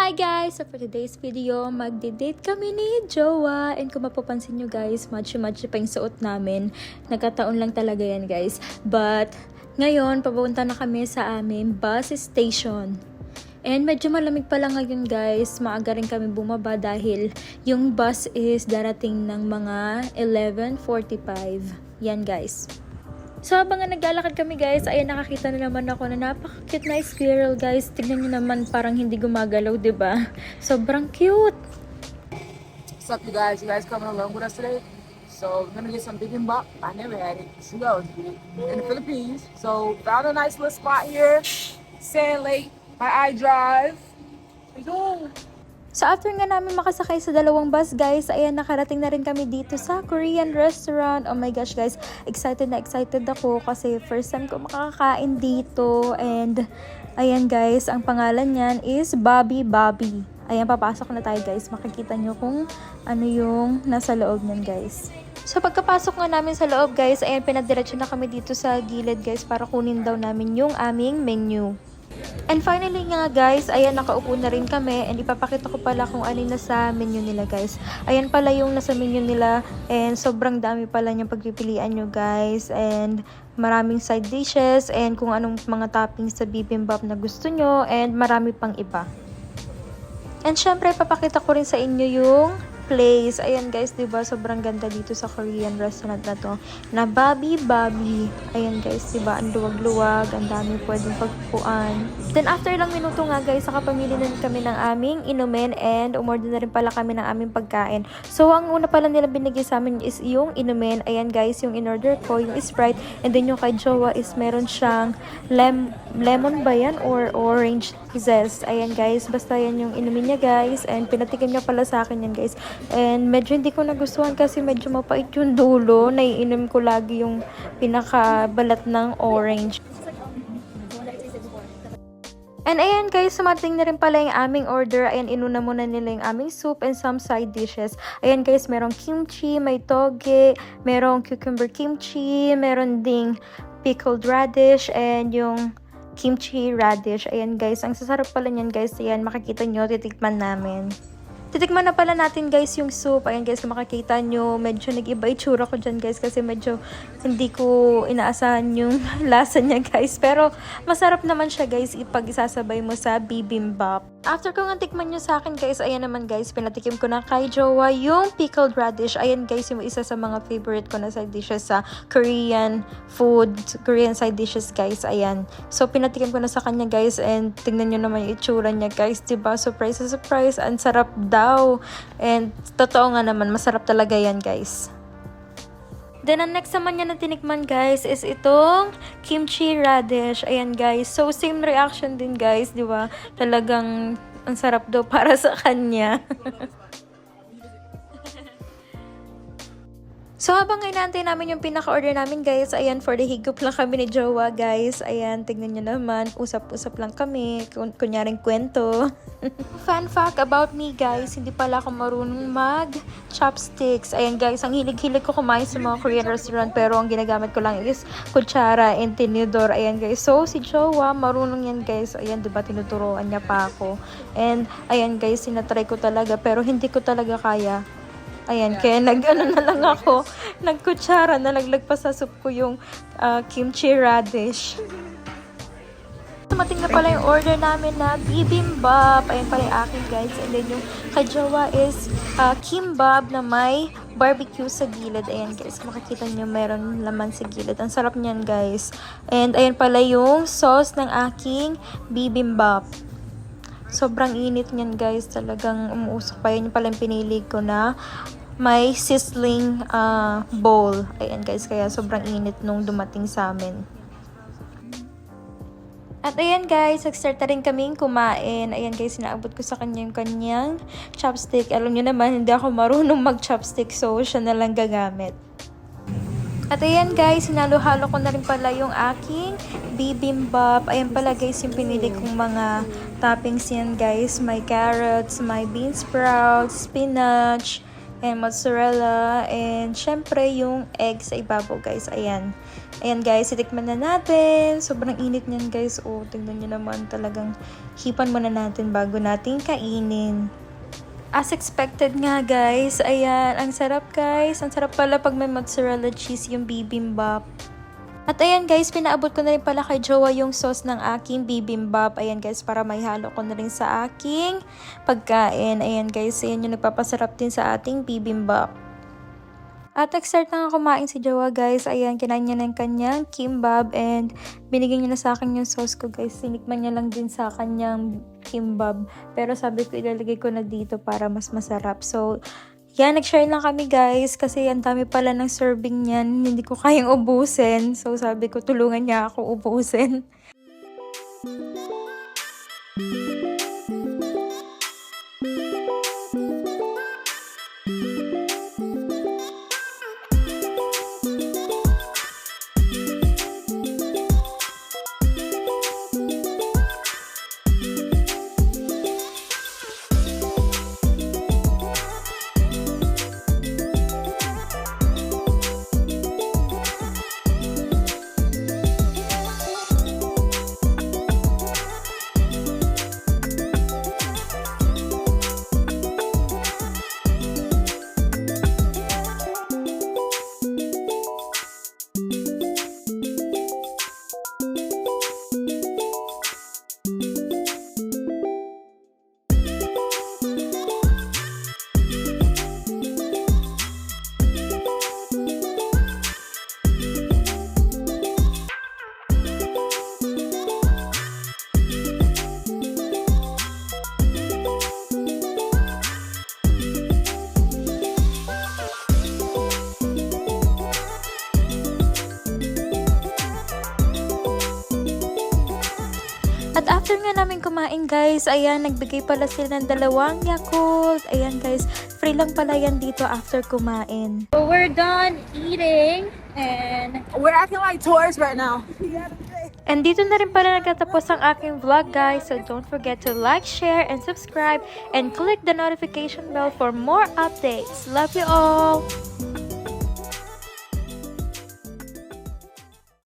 Hi guys! So for today's video, magde-date kami ni Jowa. And kung mapapansin nyo guys, matchy-matchy pa yung suot namin. Nagkataon lang talaga yan guys. But ngayon, papunta na kami sa aming bus station. And medyo malamig pala ngayon guys. Maaga rin kami bumaba dahil yung bus is darating ng mga 11:45. Yan guys. So habang naglalakad kami guys, ayan nakakita na naman ako na napaka-cute na squirrel guys. Tignan nyo naman parang hindi gumagalaw, diba? Sobrang cute! What's up you guys? You guys coming along with us today? So we're gonna get some bibimbap. I never had it. She loves it in the Philippines. So found a nice little spot here. Sand Lake, my iDrive. We go. So after nga namin makasakay sa dalawang bus guys, ayan nakarating na rin kami dito sa Korean restaurant. Oh my gosh guys, excited na excited ako kasi first time ko makakakain dito. And ayan guys, ang pangalan niyan is Bobby Bobby. Ayan, papasok na tayo guys. Makikita nyo kung ano yung nasa loob niyan guys. So pagkapasok nga namin sa loob guys, ayan pinadiretso na kami dito sa gilid guys para kunin daw namin yung aming menu. And finally nga guys, ayan nakaupo na rin kami and ipapakita ko pala kung ano yung nasa menu nila guys. Ayan pala yung nasa menu nila and sobrang dami pala niyang pagpipilian nyo guys. And maraming side dishes and kung anong mga toppings sa bibimbap na gusto nyo and marami pang iba. And syempre papakita ko rin sa inyo yung place. Ayan guys, diba? Sobrang ganda dito sa Korean restaurant na to. Na Bobby Bobby. Ayan guys, diba? Ang luwag-luwag. Ang dami pwedeng pagpuan. Then after lang minuto nga guys, nakapamili na kami ng aming inumin and umorder na rin pala kami ng aming pagkain. So ang una pala nila binigay sa amin is yung inumin. Ayan guys, yung in-order ko, yung Sprite. And then yung kay Jowa is meron siyang lemon ba yan? Or orange zest. Ayan guys, basta yan yung inumin niya guys. And pinatikim niya pala sa akin yan guys. And medyo hindi ko nagustuhan kasi medyo mapait yung dulo. Naiinom ko lagi yung pinakabalat ng orange. And ayan guys, sumating na rin pala yung aming order. Ayan, inuna muna nila yung aming soup and some side dishes. Ayan guys, merong kimchi, may toge, merong cucumber kimchi, meron ding pickled radish, and yung kimchi radish. Ayan guys, ang sasarap pala niyan guys. Ayan, makikita nyo, titikman namin. Titikman na pala natin guys yung soup. Ayan guys, kung makikita nyo, medyo nag-iba itsura ko dyan guys kasi medyo hindi ko inaasahan yung lasa niya guys. Pero masarap naman siya guys ipag isasabay mo sa bibimbap. After ko nga tikman nyo sa akin guys, ayan naman guys, pinatikim ko na kay Jowa yung pickled radish. Ayan guys, yung isa sa mga favorite ko na side dishes sa Korean food, Korean side dishes guys. Ayan. So pinatikim ko na sa kanya guys and tingnan nyo naman yung itsura niya guys. Diba? Surprise na surprise. Ang sarap daw. And totoo nga naman, masarap talaga yan guys. Then, ang next naman niya na tinikman guys is itong kimchi radish. Ayan guys. So, same reaction din guys, di ba? Talagang ang sarap daw para sa kanya. So, habang inaantay namin yung pinaka-order namin guys, ayan, for the higup lang kami ni Jowa guys. Ayan, tignan nyo naman, usap-usap lang kami, kunyaring kwento. Fun fact about me guys, hindi pala ako marunong mag-chopsticks. Ayan guys, ang hilig-hilig ko kumain sa mga Korean restaurant, pero ang ginagamit ko lang is kutsara and tinidor. Ayan guys, so si Jowa, marunong yan guys. Ayan, diba, tinuturoan niya pa ako. And ayan guys, sinatry ko talaga, pero hindi ko talaga kaya. Ayan, kaya nag-ano na lang ako, nagkutsara, nalaglag pa sa soup ko yung kimchi radish. Dumating na pala yung order namin na bibimbap. Ayan pala yung akin guys. And then yung kay Jowa is kimbap na may barbecue sa gilid. Ayan guys, makikita nyo meron laman sa gilid. Ang sarap niyan guys. And ayan pala yung sauce ng aking bibimbap. Sobrang init niyan guys. Talagang umuusok pa. Yan pala yung pinili ko na may sizzling bowl. Ayan guys, kaya sobrang init nung dumating sa amin. At ayan guys, nag-start na rin kaming kumain. Ayan guys, sinaabot ko sa kanya yung kanyang chopstick. Alam nyo naman, hindi ako marunong mag-chopstick, so siya na lang gagamit. At ayan guys, sinalo-halo ko na rin pala yung aking bibimbap. Ayan pala guys, yung pinili kong mga toppings yan guys. May carrots, may bean sprouts, spinach, and mozzarella, and syempre yung egg sa ibabaw guys. Ayan. Ayan guys, itikman na natin. Sobrang init niyan guys. Oh, tingnan niyo naman, talagang hipan muna natin bago natin kainin. As expected nga guys, ayan, ang sarap guys. Ang sarap pala pag may mozzarella cheese yung bibimbap. At ayan guys, pinaabot ko na rin pala kay Jowa yung sauce ng aking bibimbap. Ayan guys, para may halo ko na rin sa aking pagkain. Ayan guys, ayan yung nagpapasarap din sa ating bibimbap. At nag-start na nga kumain si Jowa guys. Ayan, kinain niya ng kanyang kimbap and binigyan niya na sa akin yung sauce ko guys. Sinikman niya lang din sa kanyang kimbap. Pero sabi ko ilalagay ko na dito para mas masarap. So, yan, nag-share lang kami guys kasi ang dami pala ng serving niyan. Hindi ko kayang ubusin. So, sabi ko tulungan niya ako ubusin. At after nga namin kumain guys, ayan, nagbigay pala sila ng 2 Yakult. Ayan guys, free lang pala yan dito after kumain. So we're done eating and We're acting like tourists right now. And dito na rin pala nagtatapos ang aking vlog guys. So don't forget to like, share, and subscribe. And click the notification bell for more updates. Love you all!